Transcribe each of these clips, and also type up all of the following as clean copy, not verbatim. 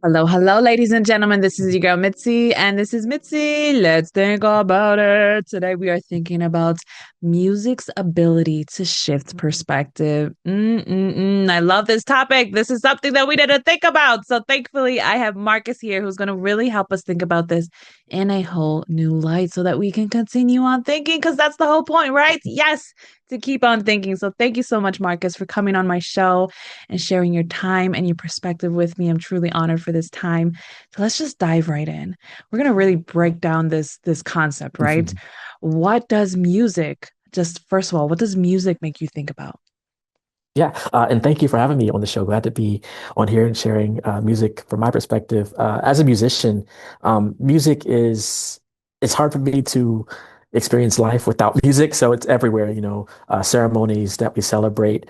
Hello, hello, ladies and gentlemen. This is your girl Mitzi, and this is Mitzi. Let's think about it. Today, we are thinking about music's ability to shift perspective. I love this topic. This is something that we didn't think about. So, thankfully, I have Marcus here who's going to really help us think about this in a whole new light so that we can continue on thinking, because that's the whole point, right? Yes, to keep on thinking. So, thank you so much, Marcus, for coming on my show and sharing your time and your perspective with me. I'm truly honored for this time. So let's just dive right in. We're going to really break down this concept, right? What does music, just first of all, what does music make you think about? Yeah, and thank you for having me on the show. Glad to be on here and sharing music from my perspective. As a musician, music is it's hard for me to experience life without music, so it's everywhere. Ceremonies that we celebrate.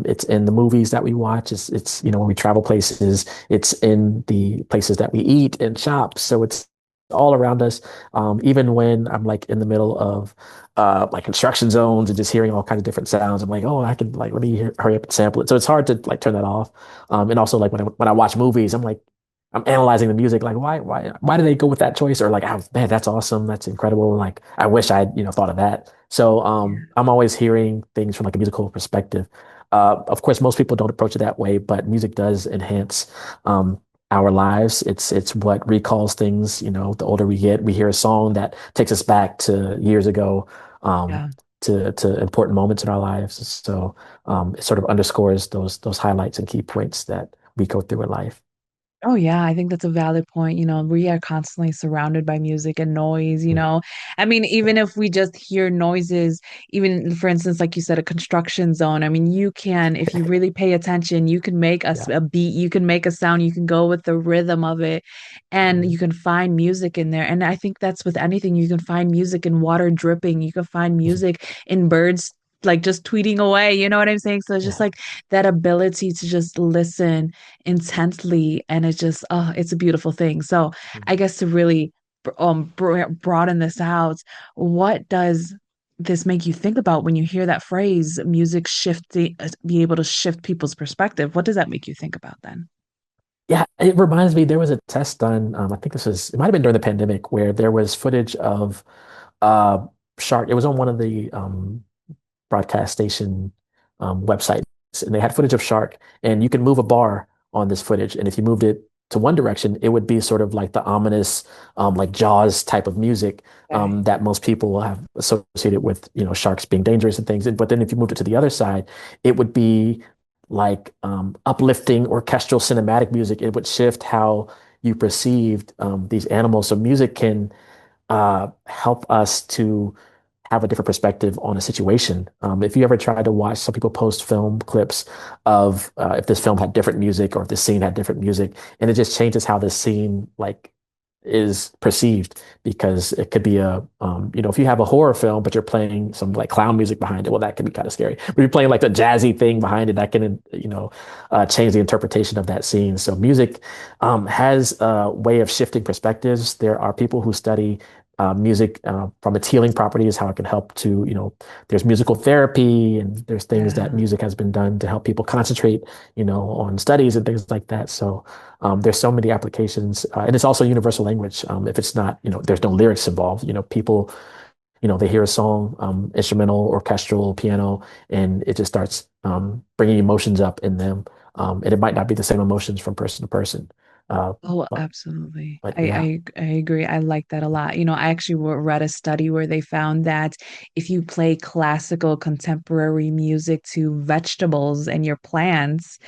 It's in the movies that we watch. It's when we travel places. It's in the places that we eat and shop. So it's all around us. Even when I'm like in the middle of like construction zones and just hearing all kinds of different sounds. I'm like, oh, I can like let me hurry up and sample it. So it's hard to like turn that off. And also like when I watch movies, I'm like I'm analyzing the music, like why did they go with that choice? Or like, oh man, that's awesome, that's incredible. Like I wish I'd thought of that. So I'm always hearing things from like a musical perspective. Of course, most people don't approach it that way, but music does enhance our lives. It's what recalls things. The older we get, we hear a song that takes us back to years ago, um, Yeah. to important moments in our lives. So it sort of underscores those highlights and key points that we go through in life. Oh yeah, I think that's a valid point. We are constantly surrounded by music and Mm. noise. I mean, even if we just hear noises, even for instance, like you said, a construction zone. I mean, you can, if you really pay attention, you can make Yeah. a beat, you can make a sound, you can go with the rhythm of it, and Mhm. you can find music in there. And I think that's with anything. You can find music in water dripping, you can find Mhm. music in birds like just tweeting away, you know what I'm saying? So it's just Yeah. like that ability to just listen intently, and it's a beautiful thing. So I guess to really broaden this out, what does this make you think about when you hear that phrase, music shifting, be able to shift people's perspective? What does that make you think about then? Yeah, it reminds me there was a test done. I think it might have been during the pandemic where there was footage of uh shark. It was on one of the broadcast station websites, and they had footage of shark, and you can move a bar on this footage, and if you moved it to one direction, it would be sort of like the ominous, like Jaws type of music Okay. that most people will have associated with, sharks being dangerous and things. But then if you moved it to the other side, it would be like uplifting orchestral cinematic music. It would shift how you perceived these animals. So music can help us to have a different perspective on a situation. If you ever tried to watch, some people post film clips of if this film had different music or if this scene had different music, and it just changes how this scene like is perceived because it could be if you have a horror film but you're playing some like clown music behind it, well, that can be kind of scary. But you're playing like a jazzy thing behind it, that can change the interpretation of that scene. So music has a way of shifting perspectives. There are people who study music from its healing properties, how it can help to, there's musical therapy and there's things that Yeah. music has been done to help people concentrate, on studies and things like that. So there's so many applications, and it's also universal language. If it's not, there's no lyrics involved. People, they hear a song, instrumental, orchestral, piano, and it just starts bringing emotions up in them. And it might not be the same emotions from person to person. Uh, Oh, but, absolutely. but I, yeah. I I agree. I like that a lot. I actually read a study where they found that if you play classical contemporary music to vegetables and your plants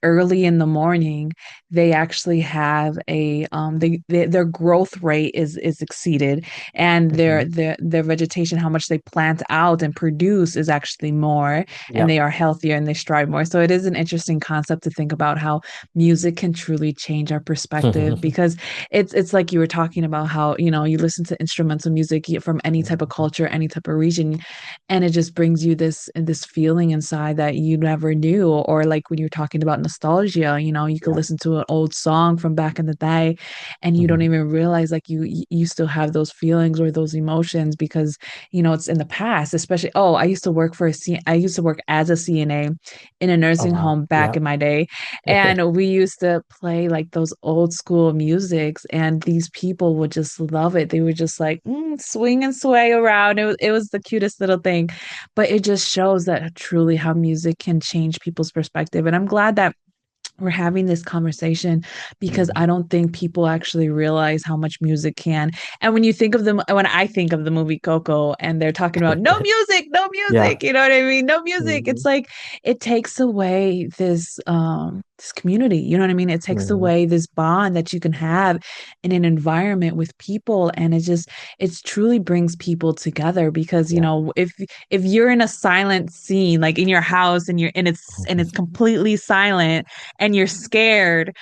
early in the morning, they actually have their growth rate is exceeded, and Mhm. their vegetation, how much they plant out and produce, is actually more, and they Yep. are healthier and they strive more. So it is an interesting concept to think about how music can truly change our perspective, because it's like you were talking about how you listen to instrumental music from any type of culture, any type of region, and it just brings you this feeling inside that you never knew. Or like when you're talking about nostalgia, you could Yeah. listen to an old song from back in the day, and you don't Mhm. even realize like you still have those feelings or those emotions, because it's in the past. Especially, oh, I used to work as a CNA in a Oh nursing wow. home back in Yep. my day, and we used to play like those old school musics, and these people would just love it. They would just like swing and sway around. It was the cutest little thing, but it just shows that truly how music can change people's perspective. And I'm glad that we're having this conversation because Mhm. I don't think people actually realize how much music can. And when you think of them, when I think of the movie Coco and they're talking about no Yeah. music, you know what I mean? No music. It's Mhm. like it takes away this community, you know what I mean? It takes Mhm. away this bond that you can have in an environment with people, and it truly brings people together because, Yeah. if you're in a silent scene like in your house and it's Mhm. completely silent and you're scared,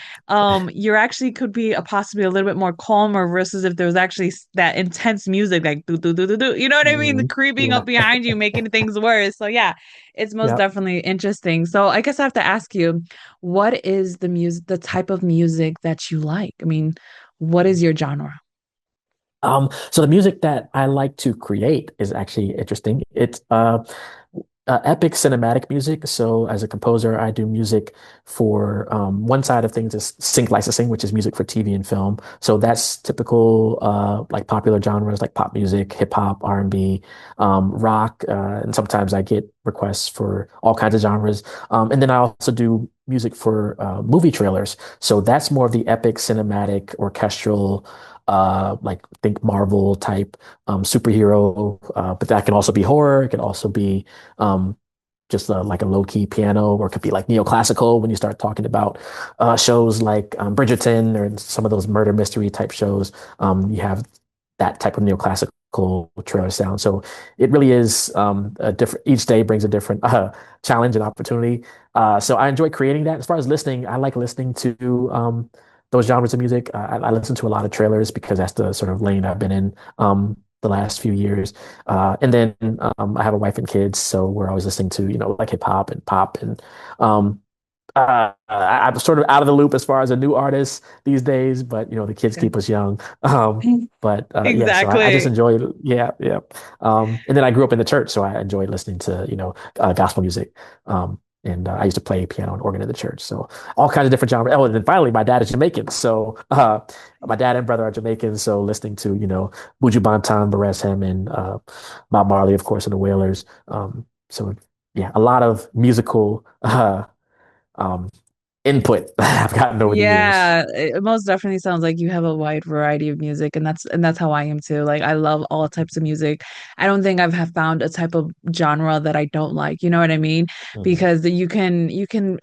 you're actually could be a possibly a little bit more calmer versus if there was actually that intense music, like do do do do do. You know what I mean? The Mhm. creeping Yeah. up behind you, making things worse. So yeah, it's most Yeah. definitely interesting. So I guess I have to ask you, what is the type of music that you like? I mean, what is your genre? So the music that I like to create is actually interesting. It's epic cinematic music. So as a composer, I do music for one side of things is sync licensing, which is music for TV and film. So that's typical like popular genres like pop music, hip hop, R&B, rock, and sometimes I get requests for all kinds of genres. And then I also do music for movie trailers. So that's more of the epic cinematic orchestral like think Marvel type superhero, but that can also be horror. It can also be um, just like a low key piano, or it could be like neoclassical when you start talking about shows like Bridgerton or some of those murder mystery type shows. You have that type of neoclassical trailer sound. So it really is a different. Each day brings a different challenge and opportunity. So I enjoy creating that. As far as listening, I like listening to those genres of music. I listen to a lot of trailers because that's the sort of lane I've been in the last few years. And then I have a wife and kids, so we're always listening to, like hip hop and pop. And um, I'm sort of out of the loop as far as a new artist these days, but the kids Okay. keep us young. But yeah, so I just Exactly. enjoy, yeah, yeah. And then I grew up in the church, so I enjoyed listening to, gospel music. And I used to play piano and organ in the church. So all kinds of different genres. Oh, and then finally, my dad is Jamaican. So my dad and brother are Jamaican. So listening to, Buju Banton, Barres Hammond, Bob Marley, of course, and the Wailers. So yeah, a lot of musical um, input I've gotten over the years. Yeah, it most definitely sounds like you have a wide variety of music, and that's how I am too. Like I love all types of music. I don't think I've have found a type of genre that I don't like. You know what I mean? Mhm. Because you can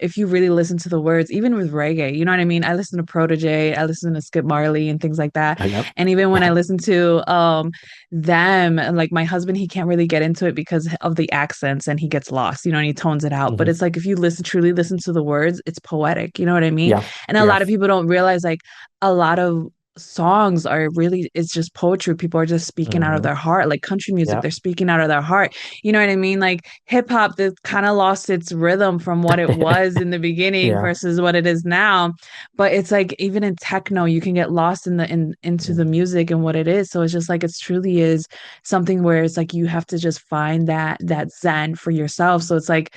if you really listen to the words, even with reggae, you know what I mean? I listen to Protege, I listen to Skip Marley and things like that. Yep. And even when I listen to them, and like my husband, he can't really get into it because of the accents and he gets lost, and he tones it out. But Hmm. it's like if you truly listen to the words, it's poetic, you know what I mean? Yeah. And a Yeah. lot of people don't realize like a lot of songs are really, it's just poetry. People are just speaking out of Hmm. their heart. Like country music, Yeah. they're speaking out of their heart. You know what I mean? Like hip hop that kind of lost its rhythm from what it was in the beginning Yeah. versus what it is now. But it's like even in techno, you can get lost into the Mhm. music and what it is. So it's just like it's truly is something where it's like you have to just find that zen for yourself. So it's like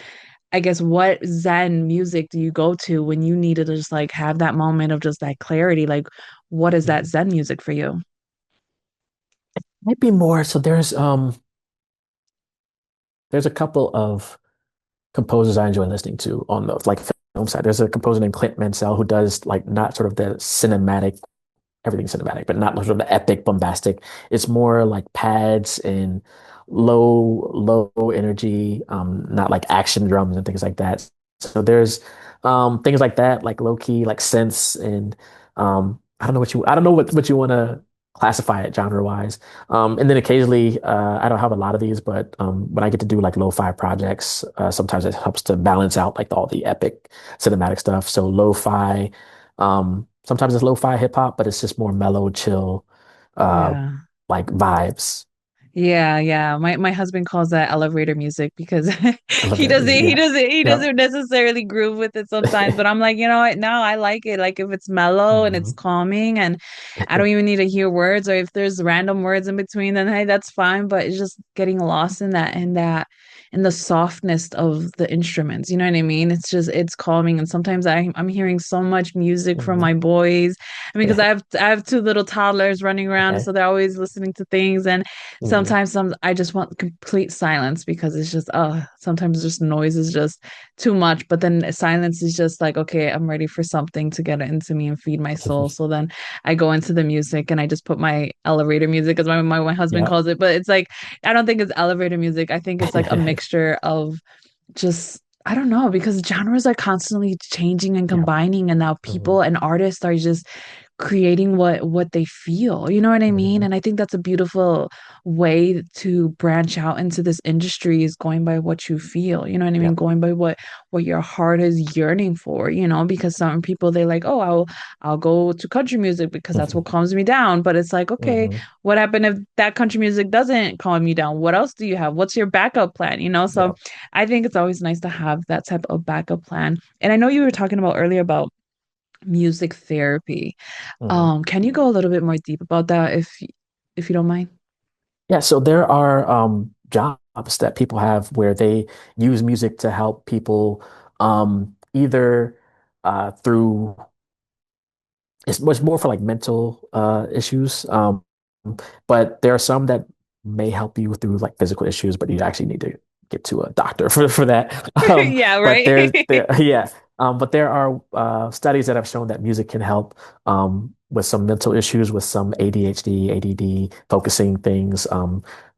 I guess what Zen music do you go to when you need to just like have that moment of just that clarity? Like, what is that Mhm. Zen music for you? Might be more. So there's a couple of composers I enjoy listening to on the like film side. There's a composer named Clint Mansell who does like not sort of the cinematic, everything cinematic, but not sort of the epic bombastic. It's more like pads and low energy, not like action drums and things like that. So there's things like that, like low key, like synths and I don't know what you want to classify it genre wise. And then occasionally, I don't have a lot of these, but when I get to do like lo-fi projects, sometimes it helps to balance out like all the epic cinematic stuff. So lo-fi, sometimes it's lo-fi hip hop, but it's just more mellow, chill, uh, Yeah. like vibes. Yeah, yeah. My husband calls that elevator music because I love he that doesn't music. he Yeah. doesn't he Yep. doesn't necessarily groove with it sometimes, but I'm like, you know what? No, I like it. Like if it's mellow and it's Mhm. calming and I don't even need to hear words, or if there's random words in between, then hey, that's fine. But it's just getting lost in that in the softness of the instruments. You know what I mean? It's just it's calming. And sometimes I'm hearing so much music from Mhm. my boys. I mean, because I have two little toddlers running around, Okay. so they're always listening to things. And Mhm. sometimes I just want complete silence because it's just sometimes just noise is just too much. But then silence is just like, okay, I'm ready for something to get into me and feed my soul. So then I go into the music and I just put my elevator music, as my husband Yeah. calls it. But it's like I don't think it's elevator music. I think it's like a mixture of just I don't know because genres are constantly changing and Yeah. combining, and now Mhm. people and artists are just creating what they feel. You know what I mean? Mhm. And I think that's a beautiful way to branch out into this industry is going by what you feel. You know what I Yeah. mean? Going by what your heart is yearning for, because some people they like, "Oh, I'll go to country music because that's what Mhm. calms me down." But it's like, "Okay, Mhm. what happened if that country music doesn't calm you down? What else do you have? What's your backup plan?" So Yeah. I think it's always nice to have that type of backup plan. And I know you were talking about earlier about music therapy. Mhm. Can you go a little bit more deep about that if you don't mind? Yeah, so there are jobs that people have where they use music to help people either through it's more for like mental issues. But there are some that may help you through like physical issues, but you actually need to get to a doctor for that. Yeah, But right. yeah. But there are studies that have shown that music can help with some mental issues, with some ADHD, ADD, focusing things.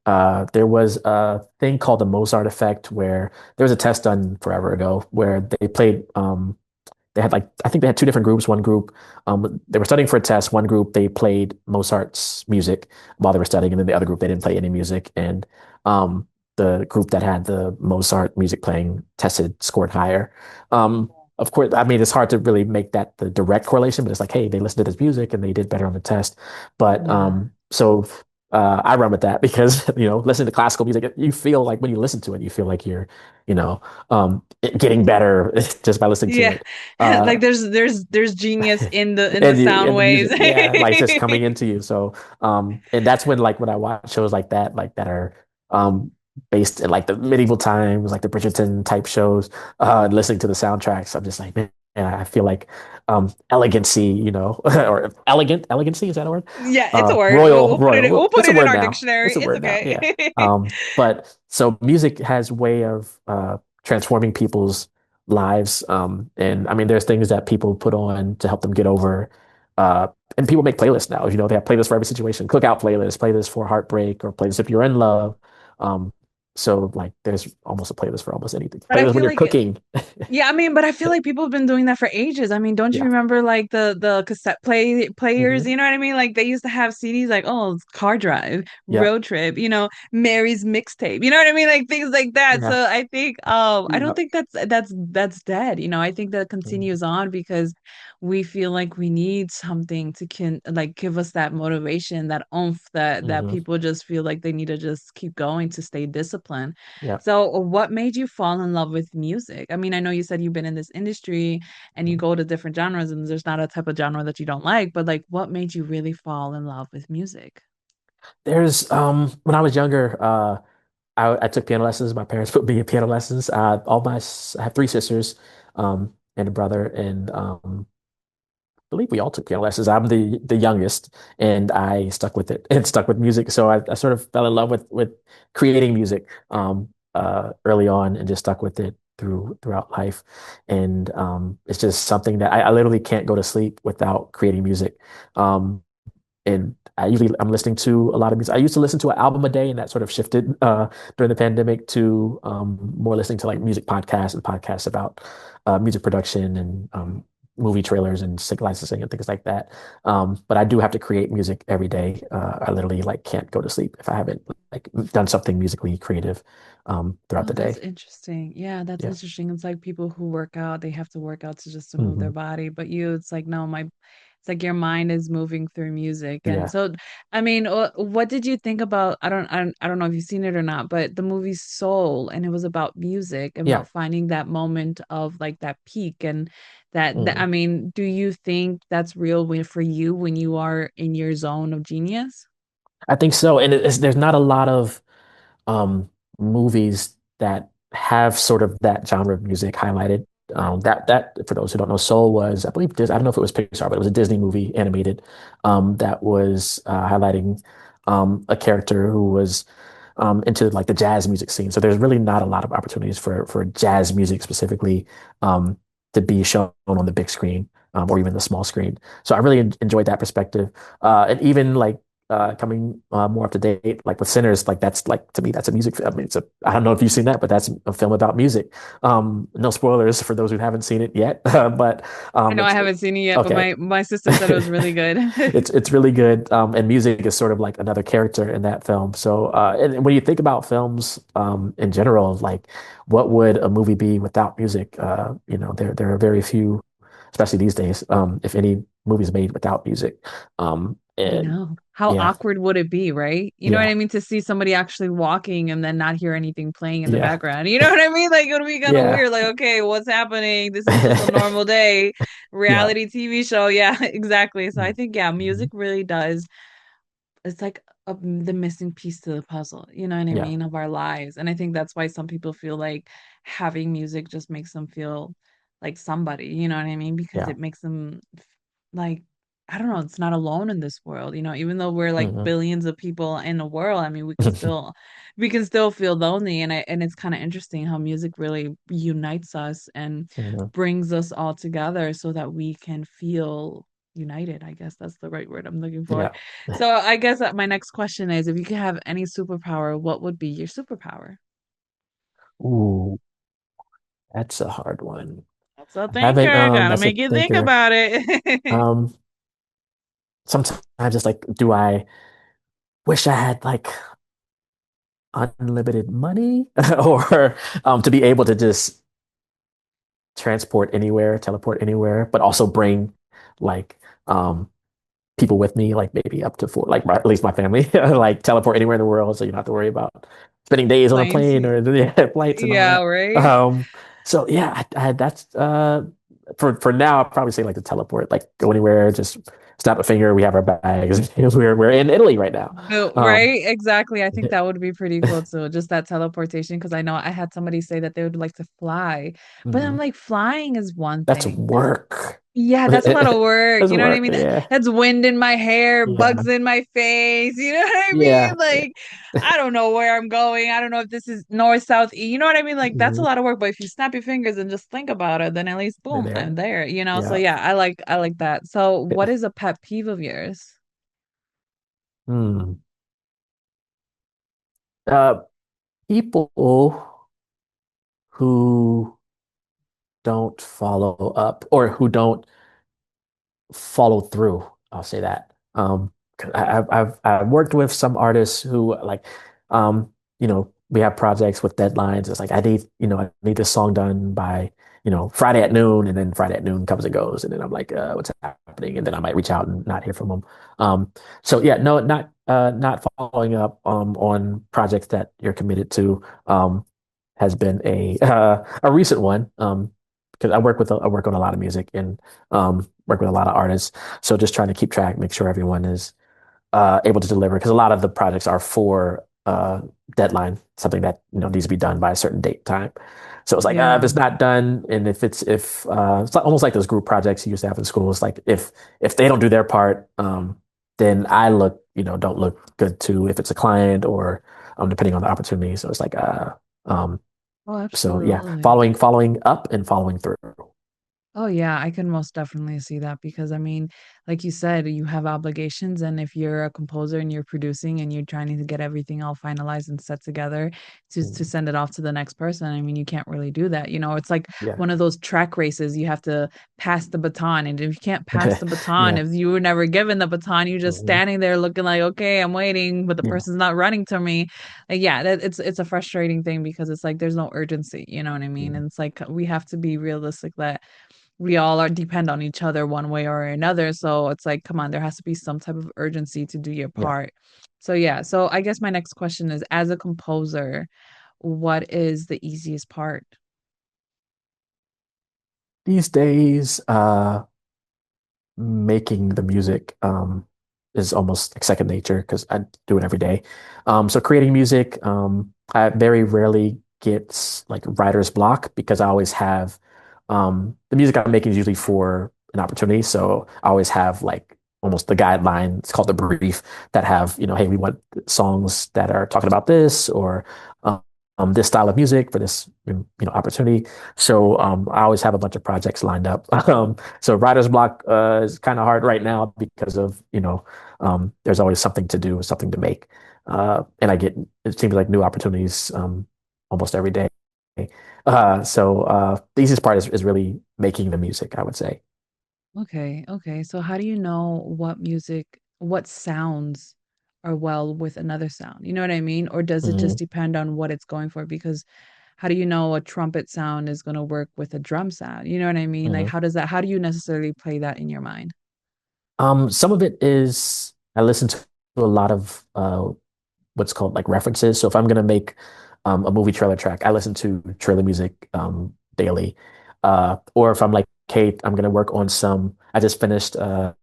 There was a thing called the Mozart effect where there was a test done forever ago where they had like I think they had two different groups. One group, they were studying for a test. One group they played Mozart's music while they were studying, and then the other group they didn't play any music. And um, the group that had the Mozart music playing tested scored higher. Of course, I mean it's hard to really make that the direct correlation, but it's like, hey, they listened to this music and they did better on the test. But Yeah. I run with that because listening to classical music, you feel like when you listen to it, you feel like you're you know getting better just by listening to Yeah. it. Like Uh, there's genius in the in sound the waves. music, yeah, like it's just coming into you. So, and that's when like when I watch shows like that are um based in like the medieval times, like the Bridgerton type shows, listening to the soundtracks, I'm just like, man, I feel like elegancy, or elegancy, is that a word? Yeah, it's a word. We'll, Royal, we'll put it royal. in, we'll put It's a it in word our now. dictionary. It's a It's word now. Yeah. okay. But so music has a way of transforming people's lives. And I mean, there's things that people put on to help them get over. Uh, and people make playlists now. They have playlists for every situation. Cookout playlists, playlists for heartbreak, or playlists if you're in love. Um, so like, there's almost a playlist for almost anything. But I Playlist when feel you're like cooking. yeah, I mean, but I feel like people have been doing that for ages. I mean, don't you Yeah. remember like the cassette players, Hmm. you know what I mean? Like they used to have CDs like, oh, it's car drive, Yeah. road trip, Mary's mixtape. You know what I mean? Like things like that. Yeah. So I think I don't Yeah. think that's dead. I think that Mhm. continues on because we feel like we need something to can like give us that motivation, that oomph that Mhm. people just feel like they need to just keep going to stay disciplined. Yeah. So, what made you fall in love with music? I mean, I know you said you've been in this industry and you Mhm. go to different genres, and there's not a type of genre that you don't like, but like, what made you really fall in love with music? There's when I was younger, I took piano lessons. My parents put me in piano lessons. I have three sisters, and a brother, and believe we all took piano lessons. I'm the youngest, and I stuck with it and stuck with music. So I sort of fell in love with creating music early on, and just stuck with it throughout life. And it's just something that I literally can't go to sleep without creating music. And I'm listening to a lot of music. I used to listen to an album a day, and that sort of shifted during the pandemic to more listening to like music podcasts and podcasts about music production and movie trailers and sync licensing and things like that. But I do have to create music every day. I literally like can't go to sleep if I haven't like done something musically creative throughout Oh, the that's day. interesting. Yeah, that's Yeah. interesting. It's like people who work out, they have to work out to just to move their Hmm. body. But you, it's like, no, it's like your mind is moving through music. And Yeah. so, I mean, what did you think about, I don't know if you've seen it or not, but the movie Soul, and it was about music and Yeah. about finding that moment of like that peak and I Hmm. mean, do you think that's real for you when you are in your zone of genius? I think so. And there's not a lot of um movies that have sort of that genre of music highlighted. That for those who don't know, Soul was, I believe, I don't know if it was Pixar, but it was a Disney movie animated that was highlighting a character who was into like the jazz music scene. So there's really not a lot of opportunities for jazz music specifically um, to be shown on the big screen or even the small screen. So I really enjoyed that perspective. And even like coming more up to date, like with Sinners, like that's like to me that's a music. I mean, I don't know if you've seen that, but that's a film about music. No spoilers for those who haven't seen it yet, but I know I it's haven't seen it yet, but okay. my sister said it was really good. It's really good, and music is sort of like another character in that film. So, and when you think about films, in general, like what would a movie be without music? There are very few, especially these days, if any movies made without music. I And know. How yeah, awkward would it be, right? You know what yeah, I mean? To see somebody actually walking and then not hear anything playing in the yeah, background. You know what I mean? Like it would be kind of yeah, weird. Like, okay, what's happening? This is just a normal day, yeah, reality TV show. Yeah, exactly. So I think, yeah, Mhm. music really does. It's like the missing piece to the puzzle, you know what I Yeah, mean, of our lives. And I think that's why some people feel like having music just makes them feel like somebody, you know what I mean? Because yeah, it makes them like, I don't know, it's not alone in this world, you know, even though we're like hmm billions of people in the world, I mean, we can still feel lonely. And it's kind of interesting how music really unites us and hmm brings us all together so that we can feel united. I guess that's the right word I'm looking for. yeah. So I guess that my next question is, if you could have any superpower, what would be your superpower? Ooh, that's a hard one. That's a I haven't, thinker. Gotta that's a make you think thinker. about it. Um, Sometimes it's like, do I wish I had like unlimited money or to be able to just transport anywhere, teleport anywhere, but also bring like people with me, like maybe up to four, like at least my family, like teleport anywhere in the world, so you don't have to worry about spending days on a Plain plane seat. or yeah, flights and all Yeah, that. right. So yeah, that's for now, I'd probably say like the teleport, like go anywhere, just snap a finger, we have our bags. We're in Italy right now. No, Um, right? Exactly. I think that would be pretty cool too. Just that teleportation. Because I know I had somebody say that they would like to fly, but I'm mhm. like, flying is one That's thing. work. Yeah, that's a lot of work. That's You know what I work. mean? Yeah. That's wind in my hair, Yeah. bugs in my face. You know what I mean? Yeah. Yeah. Like, I don't know where I'm going. I don't know if this is north, south, east. You know what I mean? Like, that's a Mhm. lot of work. But if you snap your fingers and just think about it, then at least, They're boom, I'm there. there. You know? So Yeah. yeah, I like that. So, what is a pet peeve of yours? Hmm. Uh, People who don't follow up or who don't follow through. I'll say that. 'Cause I've worked with some artists who like, we have projects with deadlines. It's like I need this song done by, Friday at noon, and then Friday at noon comes and goes, and then I'm like, what's happening? And then I might reach out and not hear from them. So yeah, no, not following up on projects that you're committed to has been a recent one. Because I work on a lot of music and work with a lot of artists. So just trying to keep track, make sure everyone is able to deliver. Because a lot of the projects are for deadline, something that needs to be done by a certain date time. So it's like if Yeah. it's not done, and if it's like, almost like those group projects you used to have in school. It's like if they don't do their part, then I don't look good too if it's a client or depending on the opportunity. So it's like um, Oh, so yeah, absolutely. following up and following through. Oh yeah, I can most definitely see that because I mean, like you said, you have obligations, and if you're a composer and you're producing and you're trying to get everything all finalized and set together to Mhm. send it off to the next person, I mean, you can't really do that. You know, it's like Yeah. one of those track races, you have to pass the baton, and if you can't pass the baton, Yeah. if you were never given the baton, you're just Mhm. standing there looking like, okay, I'm waiting, but the Yeah. person's not running to me. Like, yeah, it's a frustrating thing because it's like there's no urgency, you know what I mean? Mhm. And it's like we have to be realistic that we all are depend on each other one way or another. So it's like, come on, there has to be some type of urgency to do your Yeah. part. So yeah, so I guess my next question is, as a composer, what is the easiest part? These days, making the music is almost like second nature because I do it every day. So creating music, I very rarely get like writer's block because I always have the music I'm making is usually for an opportunity. So I always have like almost the guideline, it's called the brief, that have, hey, we want songs that are talking about this or this style of music for this, opportunity. So I always have a bunch of projects lined up. So writer's block is kind of hard right now because of, there's always something to do, something to make. And I get, it seems like new opportunities almost every day. The easiest part is really making the music, I would say. Okay, okay. So how do you know what sounds are well with another sound? You know what I mean? Or does it just Mhm, depend on what it's going for? Because how do you know a trumpet sound is going to work with a drum sound? You know what I mean? Like mhm. how do you necessarily play that in your mind? Some of it is I listen to a lot of what's called like references. So if I'm gonna make a movie trailer track, I listen to trailer music daily. Or if I'm like, hey, I'm gonna work on some. I just finished a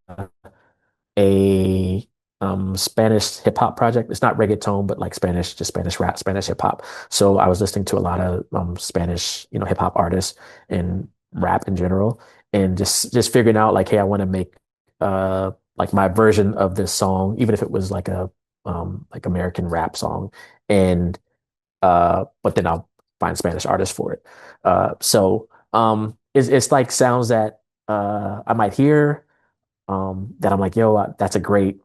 Spanish hip hop project. It's not reggaeton, but like Spanish, just Spanish rap, Spanish hip hop. So I was listening to a lot of Spanish, hip hop artists and rap in general, and just figuring out like, hey, I want to make like my version of this song, even if it was like a like American rap song, and but then I'll find Spanish artists for it. It's like sounds that I might hear that I'm like, yo, that's a great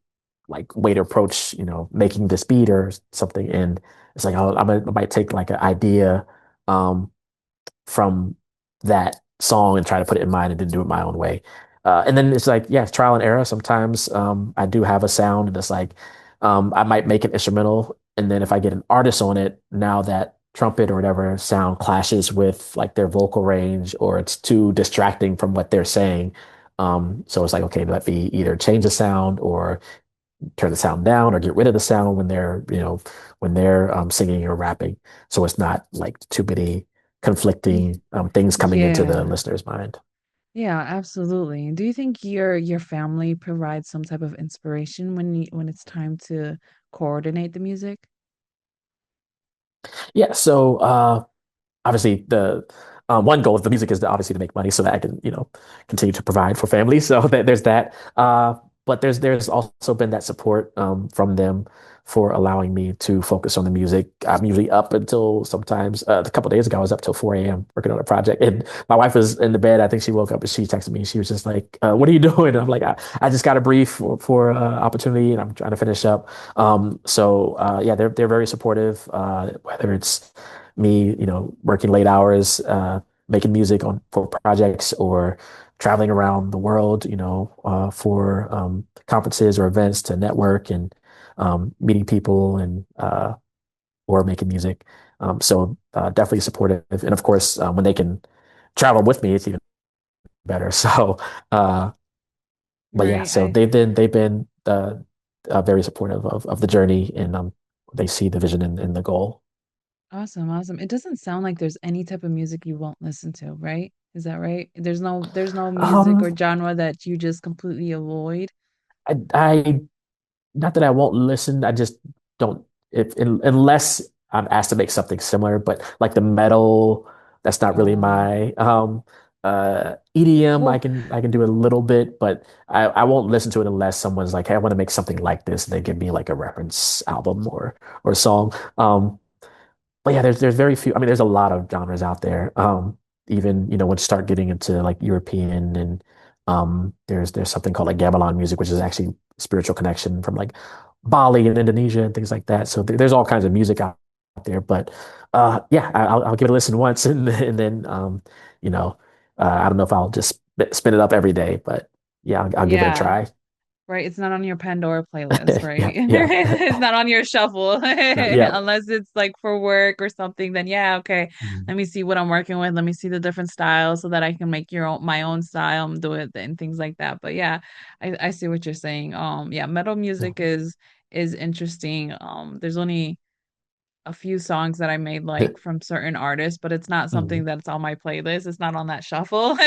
like way to approach, making this beat or something. And it's like I might take like an idea um, from that song and try to put it in mine and then do it my own way. And then it's like, yeah, trial and error. Sometimes I do have a sound and it's like I might make an instrumental. And then if I get an artist on it, now that trumpet or whatever sound clashes with like their vocal range or it's too distracting from what they're saying. So it's like, okay, let me either change the sound or turn the sound down or get rid of the sound when they're singing or rapping. So it's not like too many Ye- conflicting things coming into the Yeah. listener's mind. Yeah, absolutely. Do you think your family provides some type of inspiration when it's time to coordinate the music? Yeah. So obviously the one goal of the music is to obviously to make money so that I can, continue to provide for family. So there's that. But there's also been that support from them for allowing me to focus on the music. I'm usually up until sometimes a couple of days ago, I was up till 4 a.m. working on a project. And my wife was in the bed. I think she woke up and she texted me. She was just like, what are you doing? And I'm like, I just got a brief for opportunity and I'm trying to finish up. Yeah, they're very supportive, whether it's me, working late hours, making music on for projects or traveling around the world, for conferences or events to network and meeting people and or making music. Definitely supportive. And of course, when they can travel with me, it's even better. Uh, but yeah, Right. so they've been very supportive of the journey and they see the vision and the goal. Awesome, awesome. It doesn't sound like there's any type of music you won't listen to, right? Is that right? There's no music or Um, genre that you just completely avoid. I not that I won't listen, I just don't unless I'm asked to make something similar, but like the metal, that's not really Oh. my EDM Well, I can do a little bit, but I won't listen to it unless someone's like, hey, I want to make something like this, and they give me like a reference album or song. But yeah, there's very few. I mean, there's a lot of genres out there. Even once you start getting into like European and there's something called like gamelan music, which is actually spiritual connection from like Bali and Indonesia and things like that. So there's all kinds of music out there. But yeah, I'll give it a listen once and then you know, I don't know if I'll just spin it up every day, but yeah, I'll give it a yeah. try. Right, it's not on your Pandora playlist, right? Yeah, yeah, It's not on your shuffle yeah. unless it's like for work or something. Then yeah, okay. Mhm. Let me see what I'm working with. Let me see the different styles so that I can make my own style and do it and things like that. But yeah, I see what you're saying. Yeah, metal Yeah. music is interesting. There's only a few songs that I made like from certain artists, but it's not something Mhm. that's on my playlist. It's not on that shuffle.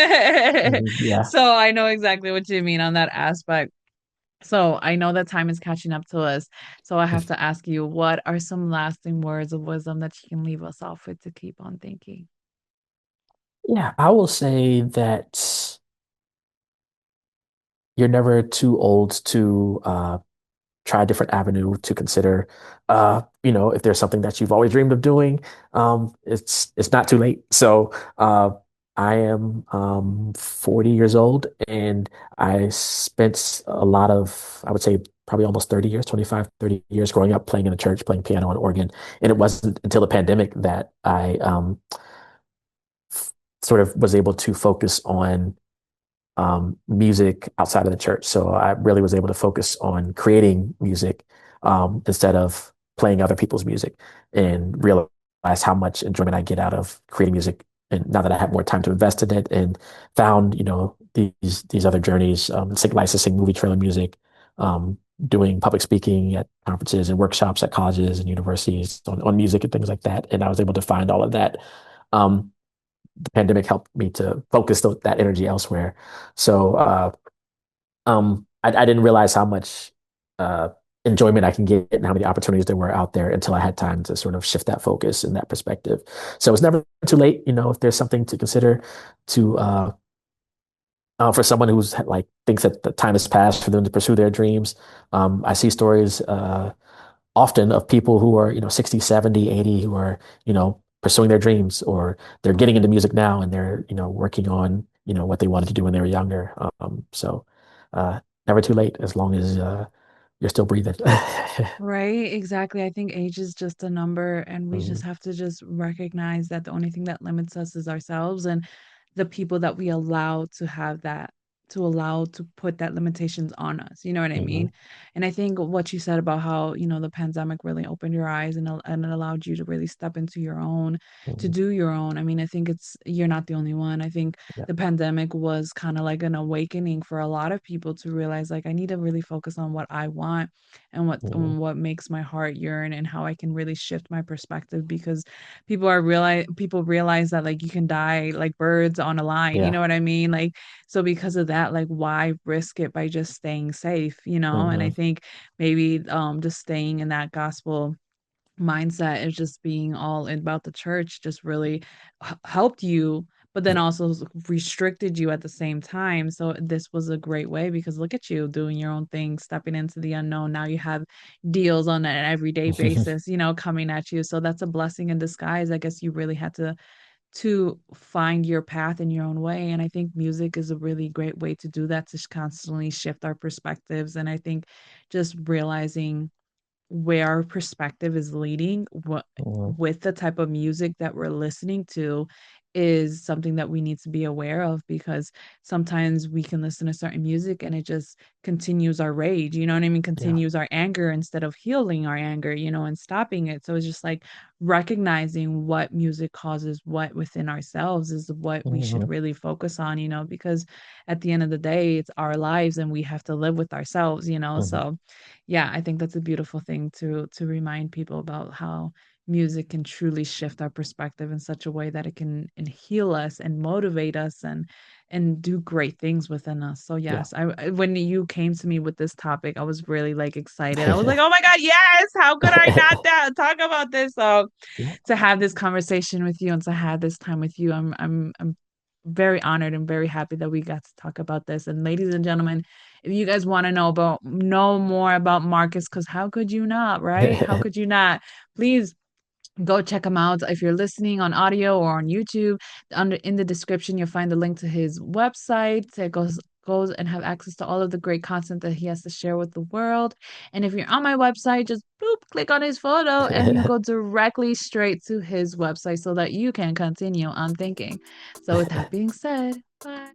Mhm. Yeah. So I know exactly what you mean on that aspect. So I know that time is catching up to us. So I have to ask you, what are some lasting words of wisdom that you can leave us off with to keep on thinking? Yeah, I will say that you're never too old to try a different avenue to consider. If there's something that you've always dreamed of doing, it's not too late. So I am 40 years old, and I spent a lot of, I would say, probably almost 30 years, 25, 30 years growing up playing in the church, playing piano and organ. And it wasn't until the pandemic that I sort of was able to focus on music outside of the church. So I really was able to focus on creating music instead of playing other people's music, and realize how much enjoyment I get out of creating music. And now that I have more time to invest in it, and found, these other journeys, licensing movie trailer music, doing public speaking at conferences and workshops at colleges and universities on music and things like that. And I was able to find all of that. Um, the pandemic helped me to focus that energy elsewhere. So I didn't realize how much uh, enjoyment I can get and how many opportunities there were out there until I had time to sort of shift that focus and that perspective. So it's never too late, if there's something to consider to for someone who's like thinks that the time has passed for them to pursue their dreams. I see stories often of people who are, 60, 70, 80, who are, pursuing their dreams, or they're getting into music now and they're, working on, what they wanted to do when they were younger. So never too late as long as you're still breathing. Right, exactly. I think age is just a number, and we just Mhm, have to just recognize that the only thing that limits us is ourselves and the people that we allow to have that, to allow to put that limitations on us. You know what I mean? mhm, And I think what you said about how, the pandemic really opened your eyes and it allowed you to really step into your own, to mhm. do your own. I mean, I think you're not the only one. I think Yeah. the pandemic was kind of like an awakening for a lot of people to realize like I need to really focus on what I want and Mhm. what makes my heart yearn and how I can really shift my perspective because people realize that like you can die like birds on a line, you Yeah. know what I mean? Like so because of that, like why risk it by just staying safe, you know? And I Mhm. think maybe just staying in that gospel mindset is just being all about the church just really helped you, but then also restricted you at the same time. So this was a great way because look at you doing your own thing, stepping into the unknown. Now you have deals on an everyday basis, coming at you. So that's a blessing in disguise. I guess you really had to find your path in your own way. And I think music is a really great way to do that, to constantly shift our perspectives. And I think just realizing where our perspective is leading what Mhm. with the type of music that we're listening to is something that we need to be aware of because sometimes we can listen to certain music and it just continues our rage, you know what I mean? Yeah. Continues our anger instead of healing our anger, and stopping it. So it's just like recognizing what music causes what within ourselves is what we should Mhm. really focus on, because at the end of the day, it's our lives and we have to live with ourselves. Mhm. So yeah, I think that's a beautiful thing to remind people about how music can truly shift our perspective in such a way that it can and heal us and motivate us and do great things within us. So Yeah. yes, when you came to me with this topic, I was really like excited. I was like, "Oh my God, yes! How could I not talk about this?" So Yeah. to have this conversation with you and to have this time with you. I'm very honored and very happy that we got to talk about this. And ladies and gentlemen, if you guys want to know more about Marcus, because how could you not, right? How could you not? Please go check him out if you're listening on audio or on YouTube. Under in the description, you'll find the link to his website. It goes and have access to all of the great content that he has to share with the world. And if you're on my website, just boop, click on his photo and you go directly straight to his website so that you can continue on thinking. So with that being said, bye.